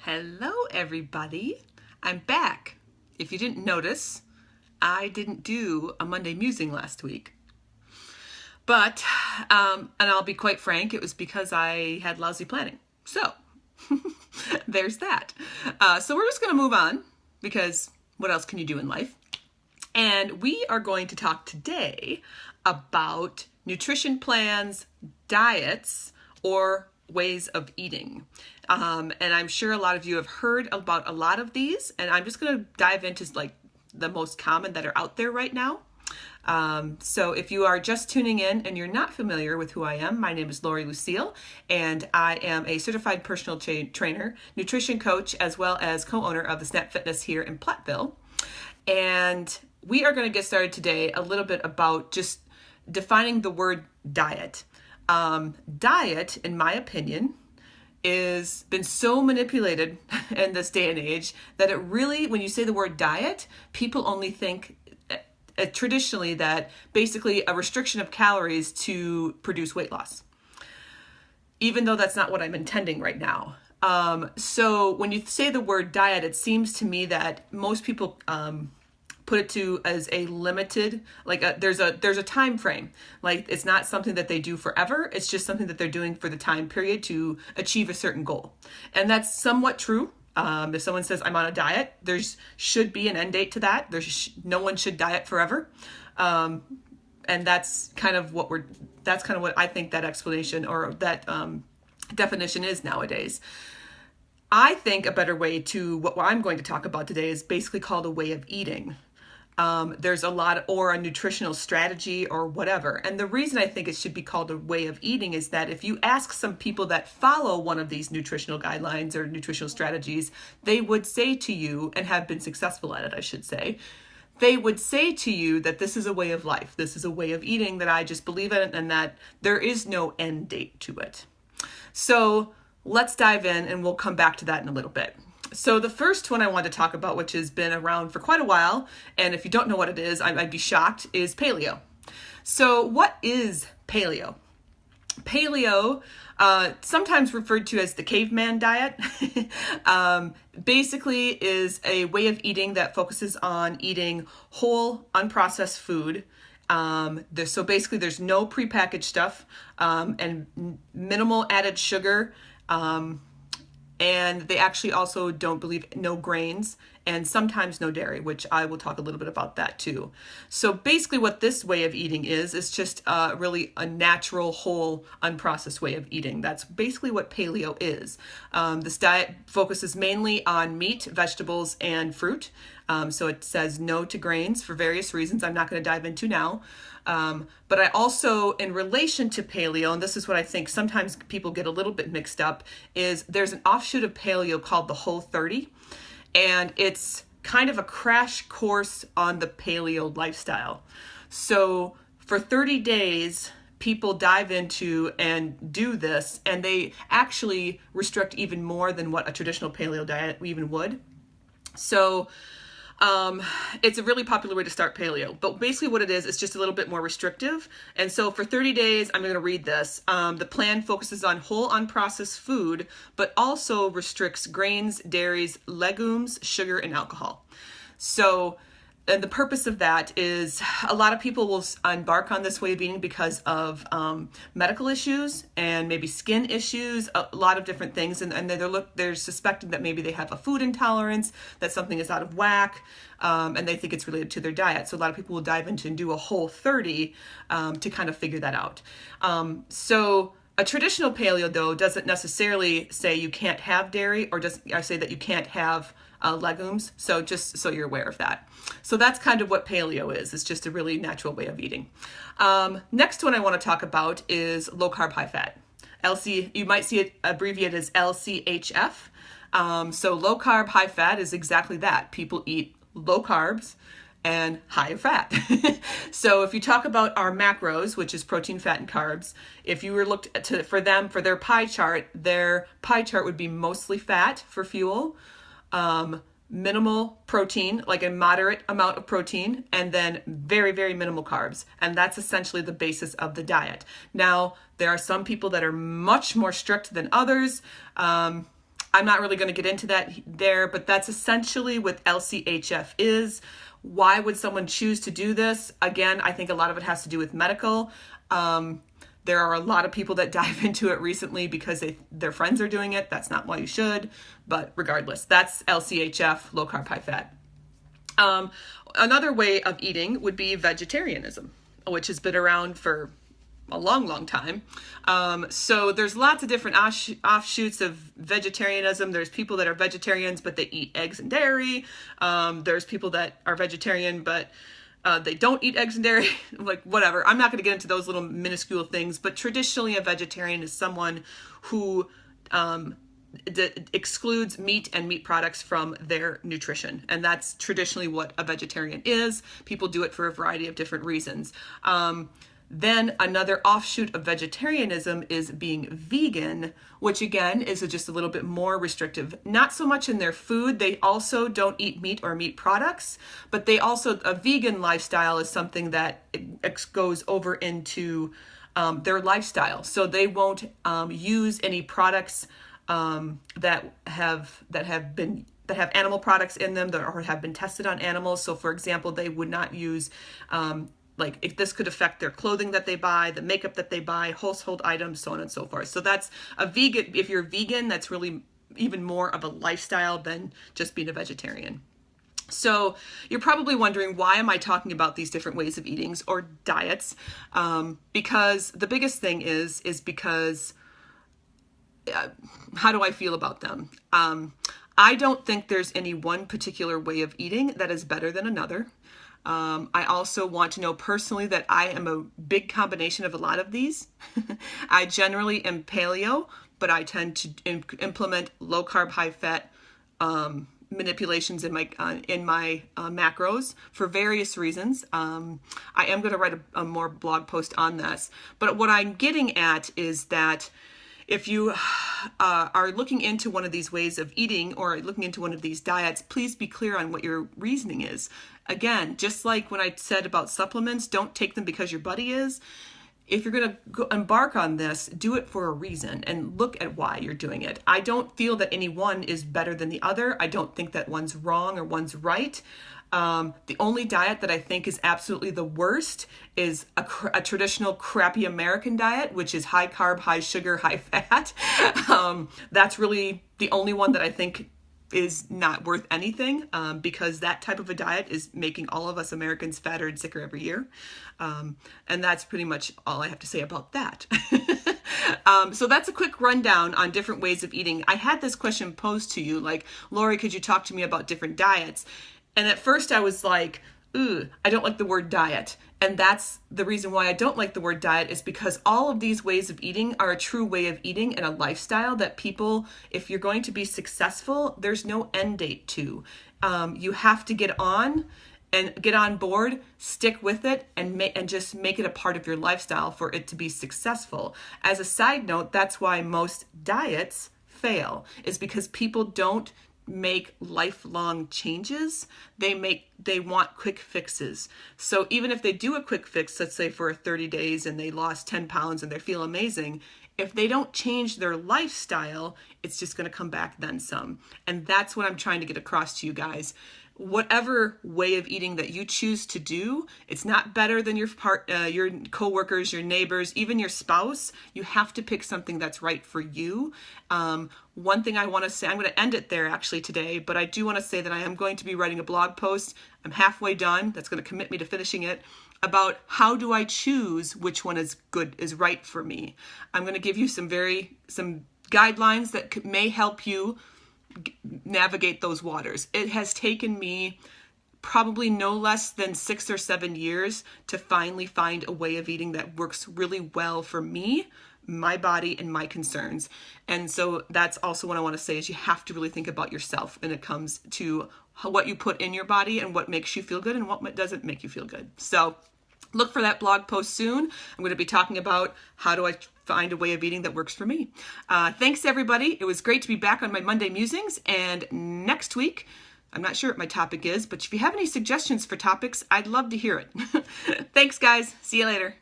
Hello, everybody. I'm back. If you didn't notice, I didn't do a Monday Musing last week. But, and I'll be quite frank, it was because I had lousy planning. So, there's that. So we're just going to move on because what else can you do in life? And we are going to talk today about nutrition plans, diets, or ways of eating. And I'm sure a lot of you have heard about a lot of these, and I'm just going to dive into like the most common that are out there right now. So if you are just tuning in and you're not familiar with who I am, my name is Lori Lucille, and I am a certified personal trainer, nutrition coach, as well as co-owner of the Snap Fitness here in Platteville. And we are going to get started today a little bit about just defining the word diet. Diet, in my opinion, is been so manipulated in this day and age that it really, when you say the word diet, people only think traditionally that basically a restriction of calories to produce weight loss, even though that's not what I'm intending right now. So when you say the word diet, it seems to me that most people put it to as a limited, like there's a time frame. Like it's not something that they do forever. It's just something that they're doing for the time period to achieve a certain goal. And that's somewhat true. If someone says I'm on a diet, there's should be an end date to that. No one should diet forever. And that's kind of what I think that explanation or that definition is nowadays. I think a better way to what I'm going to talk about today is basically called a way of eating. There's a lot, or a nutritional strategy or whatever. And the reason I think it should be called a way of eating is that if you ask some people that follow one of these nutritional guidelines or nutritional strategies, they would say to you, and have been successful at it, I should say, they would say to you that this is a way of life. This is a way of eating that I just believe in and that there is no end date to it. So let's dive in and we'll come back to that in a little bit. So the first one I want to talk about, which has been around for quite a while, and if you don't know what it is, I'd be shocked, is paleo. So what is paleo? Paleo, sometimes referred to as the caveman diet, basically is a way of eating that focuses on eating whole, unprocessed food. So basically there's no prepackaged stuff and minimal added sugar. And they actually also don't believe no grains and sometimes no dairy, which I will talk a little bit about that too. So basically what this way of eating is just really a natural, whole, unprocessed way of eating. That's basically what paleo is. This diet focuses mainly on meat, vegetables, and fruit. So it says no to grains for various reasons I'm not going to dive into now. But I also, in relation to paleo, and this is what I think sometimes people get a little bit mixed up, is there's an offshoot of paleo called the Whole30, and it's kind of a crash course on the paleo lifestyle. So for 30 days, people dive into and do this, and they actually restrict even more than what a traditional paleo diet even would. So it's a really popular way to start paleo, but basically what it is just a little bit more restrictive. And so for 30 days, I'm going to read this. The plan focuses on whole unprocessed food, but also restricts grains, dairies, legumes, sugar, and alcohol. So, and the purpose of that is a lot of people will embark on this way of eating because of medical issues and maybe skin issues, a lot of different things. And they're suspecting that maybe they have a food intolerance, that something is out of whack, and they think it's related to their diet. So a lot of people will dive into and do a Whole30 to kind of figure that out. So a traditional paleo, though, doesn't necessarily say you can't have dairy or say that you can't have legumes. So just so you're aware of that. So that's kind of what paleo is. It's just a really natural way of eating. Next one I want to talk about is low carb, high fat. You might see it abbreviated as LCHF. So low carb, high fat is exactly that. People eat low carbs and high fat. So if you talk about our macros, which is protein, fat, and carbs, if you were for their pie chart would be mostly fat for fuel, minimal protein, like a moderate amount of protein, and then very, very minimal carbs. And that's essentially the basis of the diet. Now, there are some people that are much more strict than others. I'm not really going to get into that there, but that's essentially what LCHF is. Why would someone choose to do this? Again, I think a lot of it has to do with medical. There are a lot of people that dive into it recently because their friends are doing it. That's not why you should, but regardless, that's LCHF, low carb, high fat. Another way of eating would be vegetarianism, which has been around for a long, long time. So there's lots of different offshoots of vegetarianism. There's people that are vegetarians, but they eat eggs and dairy. There's people that are vegetarian, but they don't eat eggs and dairy, like whatever. I'm not going to get into those little minuscule things, but traditionally a vegetarian is someone who excludes meat and meat products from their nutrition. And that's traditionally what a vegetarian is. People do it for a variety of different reasons. Then another offshoot of vegetarianism is being vegan, which again is just a little bit more restrictive. Not so much in their food. They also don't eat meat or meat products, but they also, a vegan lifestyle is something that goes over into their lifestyle. So they won't use any products that have animal products in them or have been tested on animals. So for example, they would not use like if this could affect their clothing that they buy, the makeup that they buy, household items, so on and so forth. So that's a vegan. If you're vegan, that's really even more of a lifestyle than just being a vegetarian. So you're probably wondering, why am I talking about these different ways of eating or diets? Because the biggest thing is because how do I feel about them? I don't think there's any one particular way of eating that is better than another. I also want to know personally that I am a big combination of a lot of these. I generally am paleo, but I tend to implement low carb, high fat manipulations in my macros for various reasons. I am going to write a more blog post on this, but what I'm getting at is that if you are looking into one of these ways of eating or looking into one of these diets, please be clear on what your reasoning is. Again, just like when I said about supplements, don't take them because your buddy is. If you're going to embark on this, do it for a reason and look at why you're doing it. I don't feel that any one is better than the other. I don't think that one's wrong or one's right. The only diet that I think is absolutely the worst is a traditional crappy American diet, which is high carb, high sugar, high fat. That's really the only one that I think is not worth anything, because that type of a diet is making all of us Americans fatter and sicker every year. And that's pretty much all I have to say about that. So that's a quick rundown on different ways of eating. I had this question posed to you, like, Lori, could you talk to me about different diets? And at first I was like, ooh, I don't like the word diet. And that's the reason why I don't like the word diet, is because all of these ways of eating are a true way of eating and a lifestyle that people, if you're going to be successful, there's no end date to. You have to get on board, stick with it, and just make it a part of your lifestyle for it to be successful. As a side note, that's why most diets fail, is because people don't make lifelong changes. They want quick fixes. So even if they do a quick fix, let's say for 30 days and they lost 10 pounds and they feel amazing, if they don't change their lifestyle, it's just going to come back then some. And that's what I'm trying to get across to you guys. Whatever way of eating that you choose to do, it's not better than your coworkers, your neighbors, even your spouse. You have to pick something that's right for you. One thing I want to say, I'm going to end it there actually today, but I do want to say that I am going to be writing a blog post. I'm halfway done. That's going to commit me to finishing it, about how do I choose which one is right for me. I'm going to give you some guidelines that may help you navigate those waters. It has taken me probably no less than 6 or 7 years to finally find a way of eating that works really well for me, my body, and my concerns. And so that's also what I want to say, is you have to really think about yourself when it comes to what you put in your body and what makes you feel good and what doesn't make you feel good. So look for that blog post soon. I'm going to be talking about how do I find a way of eating that works for me. Thanks, everybody. It was great to be back on my Monday Musings. And next week, I'm not sure what my topic is, but if you have any suggestions for topics, I'd love to hear it. Thanks, guys. See you later.